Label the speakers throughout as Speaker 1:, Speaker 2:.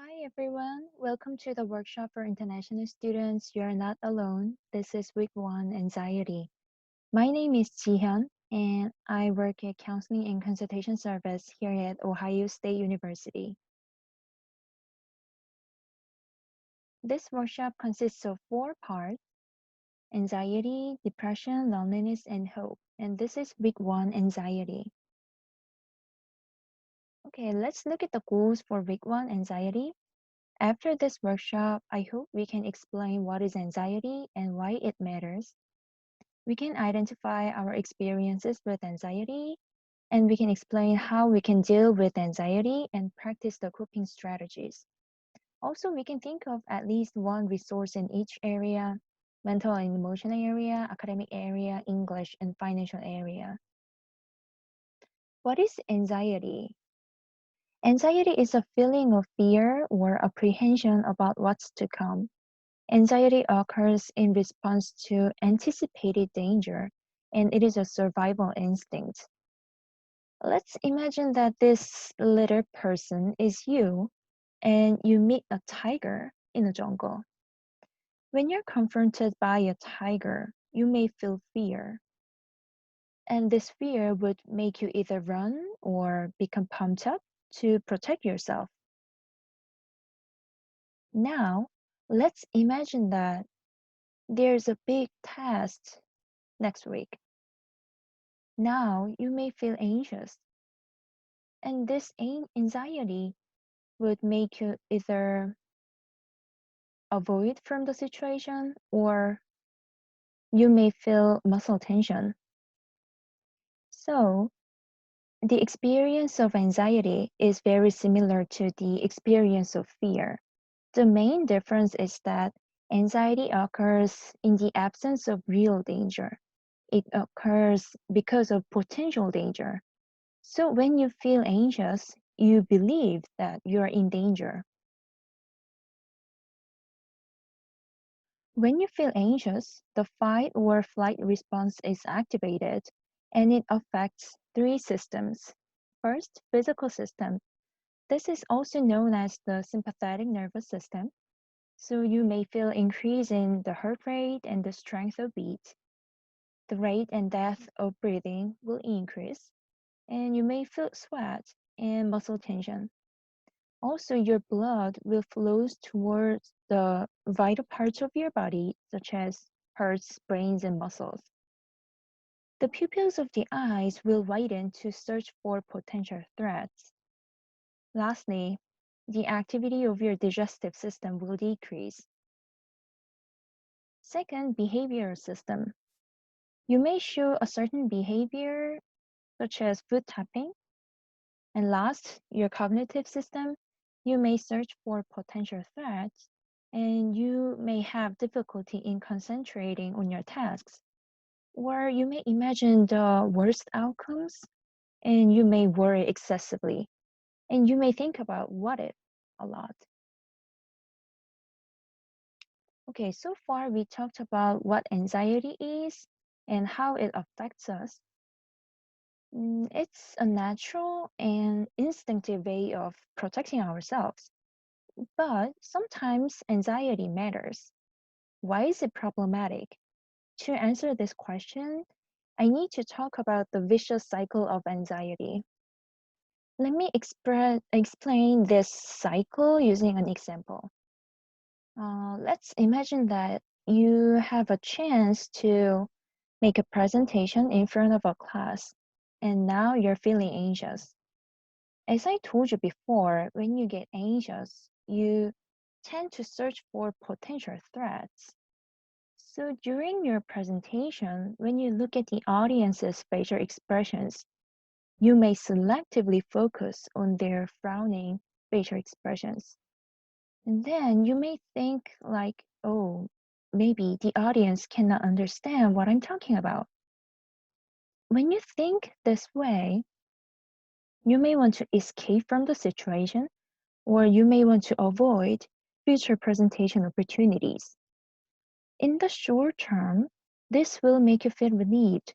Speaker 1: Hi everyone, welcome to the workshop for international students. You're not alone. This is week 1 anxiety. My name is Jihyun and I work at counseling and consultation service here at Ohio State University. This workshop consists of 4 parts: anxiety, depression, loneliness, and hope. And this is week 1 anxiety. Okay, let's look at the goals for week 1 anxiety. After this workshop, I hope we can explain what is anxiety and why it matters. We can identify our experiences with anxiety, and we can explain how we can deal with anxiety and practice the coping strategies. Also, we can think of at least one resource in each area: mental and emotional area, academic area, English, and financial area. What is anxiety? Anxiety is a feeling of fear or apprehension about what's to come. Anxiety occurs in response to anticipated danger, and it is a survival instinct. Let's imagine that this little person is you, and you meet a tiger in the jungle. When you're confronted by a tiger, you may feel fear, and this fear would make you either run or become pumped up to protect yourself. Now, let's imagine that there's a big test next week. Now you may feel anxious, and this anxiety would make you either avoid from the situation or you may feel muscle tension. So, the experience of anxiety is very similar to the experience of fear. The main difference is that anxiety occurs in the absence of real danger. It occurs because of potential danger. So when you feel anxious, you believe that you are in danger. When you feel anxious, the fight or flight response is activated, and it affects 3 systems. First, physical system. This is also known as the sympathetic nervous system. So you may feel increase in the heart rate and the strength of beat. The rate and depth of breathing will increase, and you may feel sweat and muscle tension. Also, your blood will flow towards the vital parts of your body, such as hearts, brains, and muscles. The pupils of the eyes will widen to search for potential threats. Lastly, the activity of your digestive system will decrease. Second, behavioral system. You may show a certain behavior, such as foot tapping. And last, your cognitive system. You may search for potential threats, and you may have difficulty in concentrating on your tasks. Or you may imagine the worst outcomes, and you may worry excessively, and you may think about what if a lot. Okay, so far we talked about what anxiety is and how it affects us. It's a natural and instinctive way of protecting ourselves. But sometimes anxiety matters. Why is it problematic? To answer this question, I need to talk about the vicious cycle of anxiety. Let me explain this cycle using an example. Let's imagine that you have a chance to make a presentation in front of a class, and now you're feeling anxious. As I told you before, when you get anxious, you tend to search for potential threats. So during your presentation, when you look at the audience's facial expressions, you may selectively focus on their frowning facial expressions. And then you may think like, oh, maybe the audience cannot understand what I'm talking about. When you think this way, you may want to escape from the situation, or you may want to avoid future presentation opportunities. In the short term, this will make you feel relieved.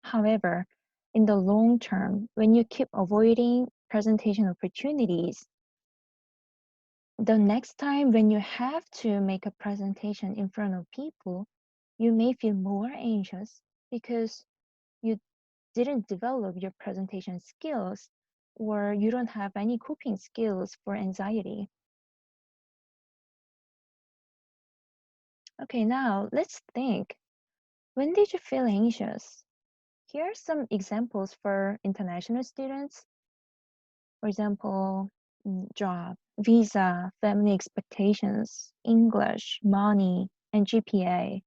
Speaker 1: However, in the long term, when you keep avoiding presentation opportunities, The next time when you have to make a presentation in front of people, you may feel more anxious because you didn't develop your presentation skills or you don't have any coping skills for anxiety. Okay, now let's think. When did you feel anxious? Here are some examples for international students. For example, job, visa, family expectations, English, money, and GPA.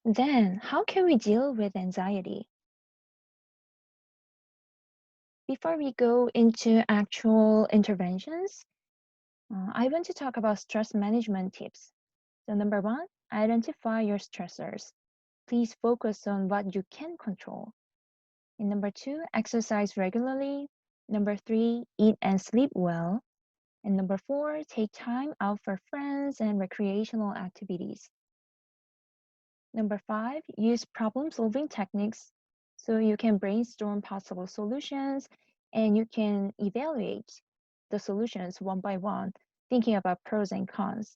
Speaker 1: Then, how can we deal with anxiety? Before we go into actual interventions, I want to talk about stress management tips. So, number one, identify your stressors. Please focus on what you can control. And number two, exercise regularly. Number three, eat and sleep well. And number four, take time out for friends and recreational activities. Number five, use problem solving techniques so you can brainstorm possible solutions and you can evaluate the solutions one by one, thinking about pros and cons.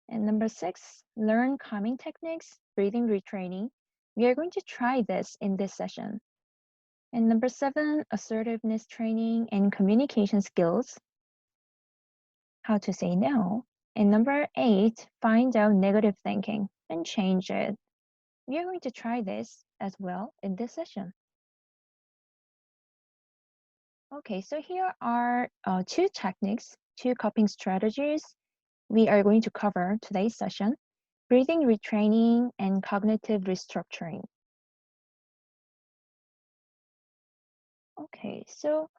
Speaker 1: And number six, learn calming techniques, breathing retraining. We are going to try this in this session. And number seven, assertiveness training and communication skills, how to say no. And number eight, find out negative thinking and change it. We are going to try this as well in this session. Okay, so here are two techniques, two coping strategies we are going to cover today's session: breathing retraining and cognitive restructuring. Okay, so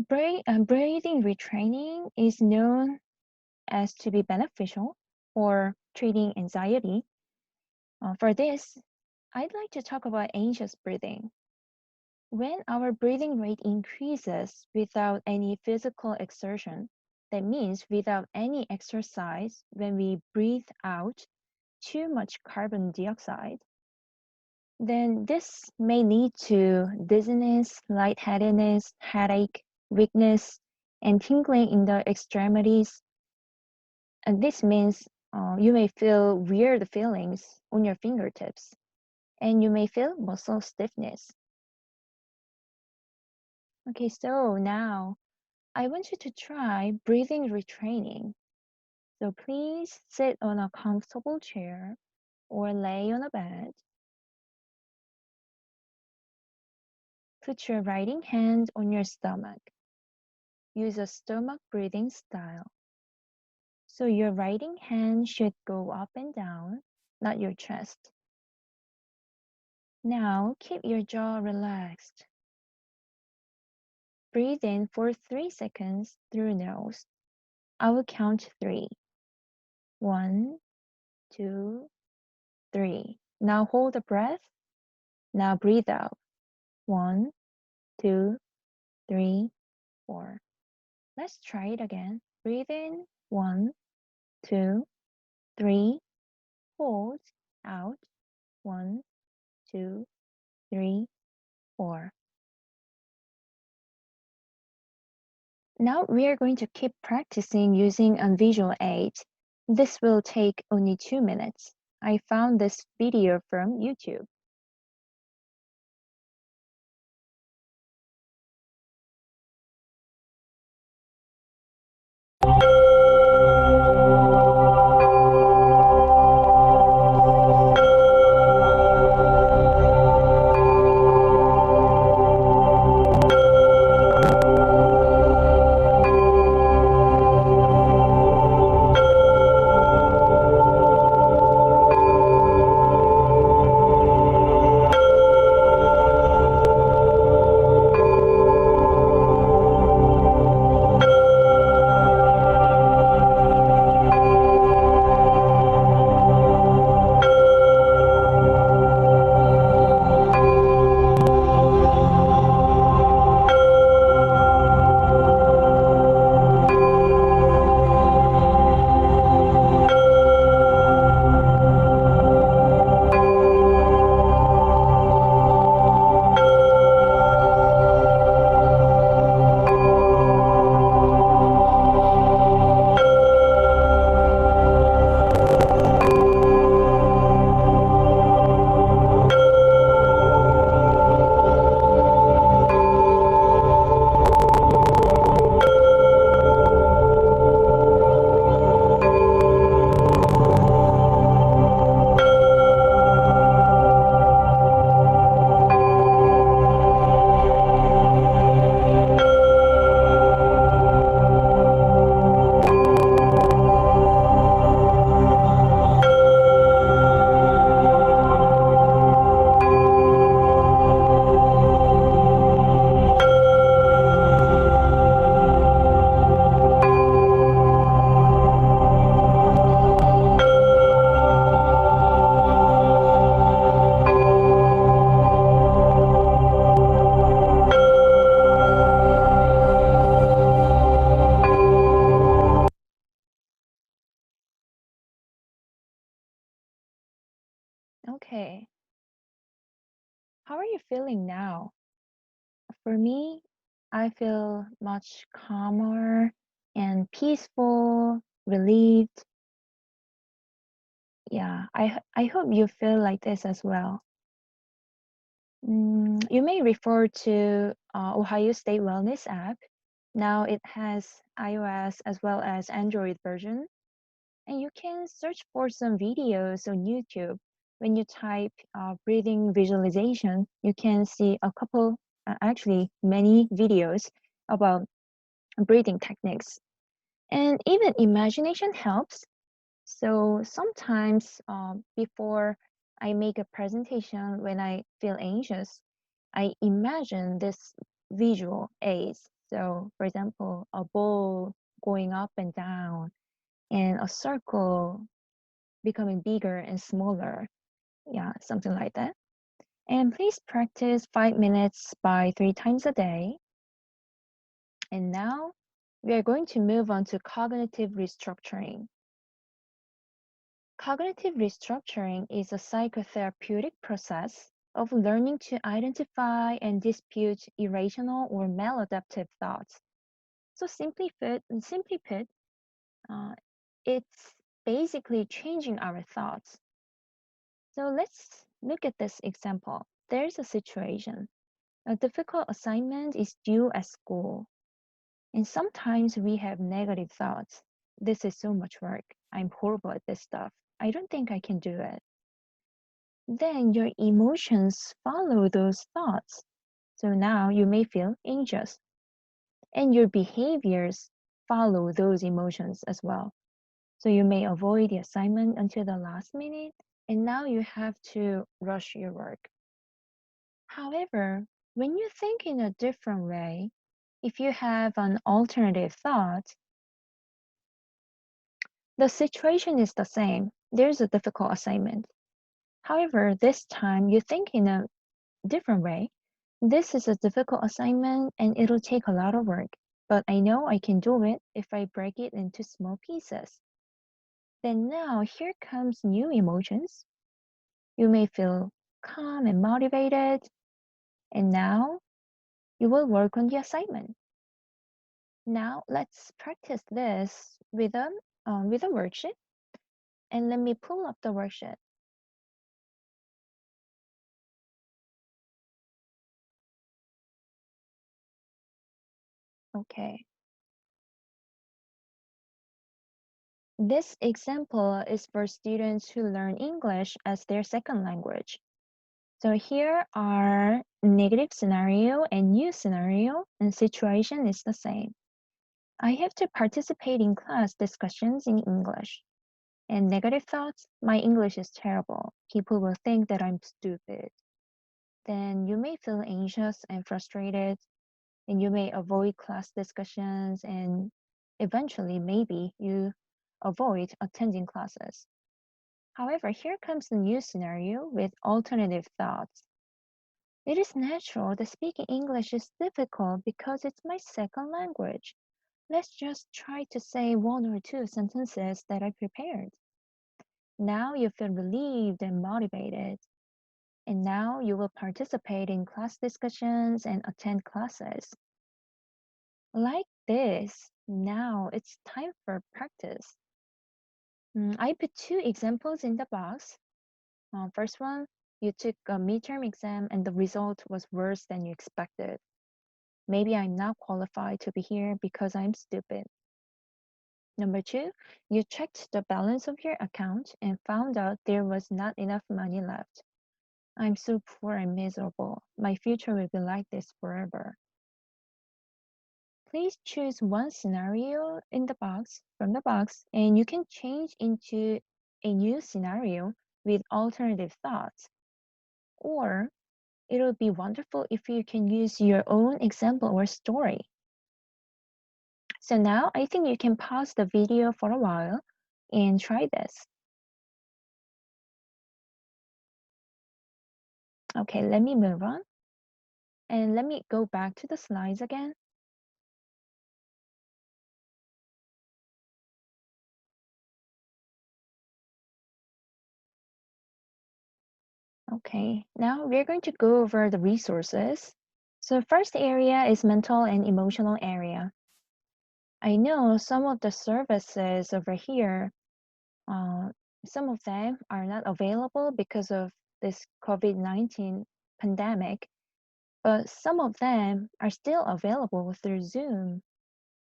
Speaker 1: breathing retraining is known as to be beneficial for treating anxiety. For this, I'd like to talk about anxious breathing. When our breathing rate increases without any physical exertion, that means without any exercise, when we breathe out too much carbon dioxide, then this may lead to dizziness, lightheadedness, headache, weakness, and tingling in the extremities. And this means you may feel weird feelings on your fingertips, and you may feel muscle stiffness. Okay, so now I want you to try breathing retraining. So please sit on a comfortable chair or lay on a bed. Put your right hand on your stomach. Use a stomach breathing style. So your right hand should go up and down, not your chest. Now keep your jaw relaxed. Breathe in for 3 seconds through nose. I will count 3. 1, 2, 3. Now hold the breath. Now breathe out. 1, 2, 3, 4. Let's try it again. Breathe in. 1, 2, 3. Hold out. 1, 2, 3, 4. Now we are going to keep practicing using a visual aid. This will take only 2 minutes. I found this video from YouTube. feeling now? For me, I feel much calmer and peaceful, relieved. Yeah, I hope you feel like this as well. You may refer to Ohio State Wellness app. Now it has iOS as well as Android version, and you can search for some videos on YouTube. When you type breathing visualization, you can see a couple, actually many videos about breathing techniques. And even imagination helps. So sometimes before I make a presentation, when I feel anxious, I imagine this visual aids. So for example, a ball going up and down and a circle becoming bigger and smaller. Yeah, something like that. And please practice 5 minutes by 3 times a day. And now we are going to move on to cognitive restructuring. Cognitive restructuring is a psychotherapeutic process of learning to identify and dispute irrational or maladaptive thoughts. So simply put, uh, it's basically changing our thoughts. So let's look at this example. There's a situation. A difficult assignment is due at school, and sometimes we have negative thoughts. This is so much work. I'm horrible at this stuff. I don't think I can do it. Then your emotions follow those thoughts. So now you may feel anxious, and your behaviors follow those emotions as well. So you may avoid the assignment until the last minute, and now you have to rush your work. However, when you think in a different way, if you have an alternative thought, the situation is the same. There's a difficult assignment. However, this time you think in a different way. This is a difficult assignment and it'll take a lot of work, but I know I can do it if I break it into small pieces. Then now here comes new emotions. You may feel calm and motivated, and now you will work on the assignment. Now let's practice this with a worksheet, and let me pull up the worksheet. Okay. This example is for students who learn English as their second language. So here are negative scenario and new scenario, and situation is the same. I have to participate in class discussions in English. And negative thoughts, my English is terrible. People will think that I'm stupid. Then you may feel anxious and frustrated, and you may avoid class discussions, and eventually maybe you avoid attending classes. However, here comes the new scenario with alternative thoughts. It is natural that speaking English is difficult because it's my second language. Let's just try to say one or two sentences that I prepared. Now you feel relieved and motivated. And now you will participate in class discussions and attend classes. Like this, now it's time for practice. I put two examples in the box. First one, you took a midterm exam and the result was worse than you expected. Maybe I'm not qualified to be here because I'm stupid. Number two, you checked the balance of your account and found out there was not enough money left. I'm so poor and miserable. My future will be like this forever. Please choose one scenario in the box from the box and you can change into a new scenario with alternative thoughts. Or it'll be wonderful if you can use your own example or story. So now I think you can pause the video for a while and try this. Okay, let me move on. And let me go back to the slides again. Okay, now we're going to go over the resources. So first area is mental and emotional area. I know some of the services over here, uh, some of them are not available because of this COVID-19 pandemic, but some of them are still available through Zoom.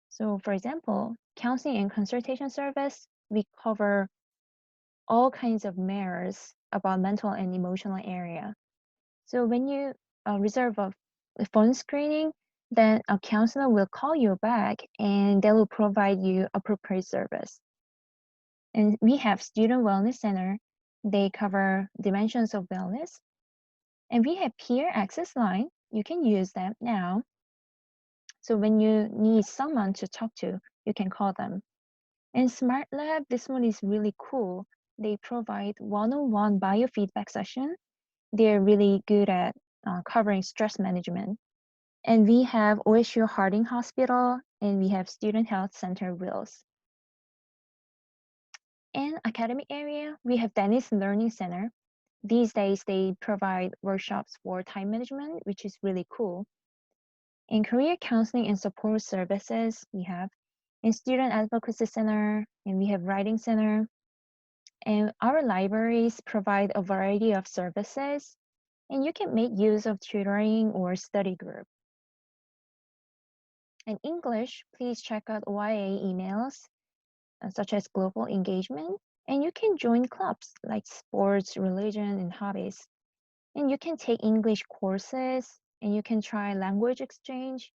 Speaker 1: So for example, counseling and consultation service, we cover all kinds of matters about mental and emotional area. So when you reserve a phone screening, then a counselor will call you back and they will provide you appropriate service. And we have Student Wellness Center. They cover dimensions of wellness. And we have peer access line. You can use that now. So when you need someone to talk to, you can call them. And Smart Lab, this one is really cool. They provide one-on-one biofeedback session. They're really good at covering stress management. And we have OSU Harding Hospital, and we have Student Health Center Wills. In academic area, we have Dennis Learning Center. These days, they provide workshops for time management, which is really cool. In career counseling and support services, we have in Student Advocacy Center, and we have Writing Center. And our libraries provide a variety of services, and you can make use of tutoring or study group. In English, please check out OIA emails, such as global engagement, and you can join clubs like sports, religion, and hobbies. And you can take English courses, and you can try language exchange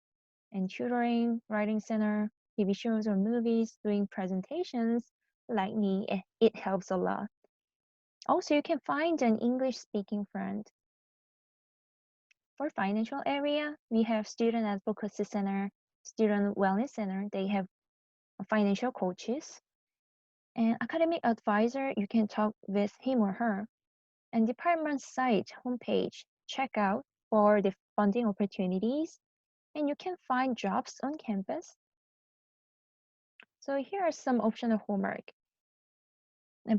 Speaker 1: and tutoring, writing center, TV shows or movies, doing presentations like me. It helps a lot. Also, you can find an English speaking friend. For financial area, we have Student Advocacy Center, Student Wellness Center. They have financial coaches. And academic advisor, you can talk with him or her. And department site homepage, check out for the funding opportunities. And you can find jobs on campus. So here are some optional homework.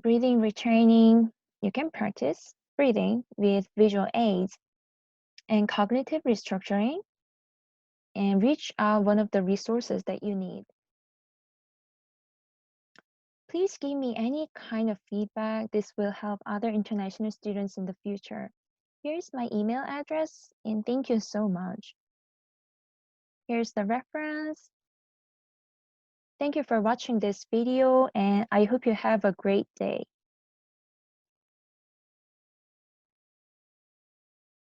Speaker 1: Breathing retraining, you can practice breathing with visual aids and cognitive restructuring and reach out one of the resources that you need. Please give me any kind of feedback. This will help other international students in the future. Here's my email address, and thank you so much. Here's the reference. Thank you for watching this video, and I hope you have a great day.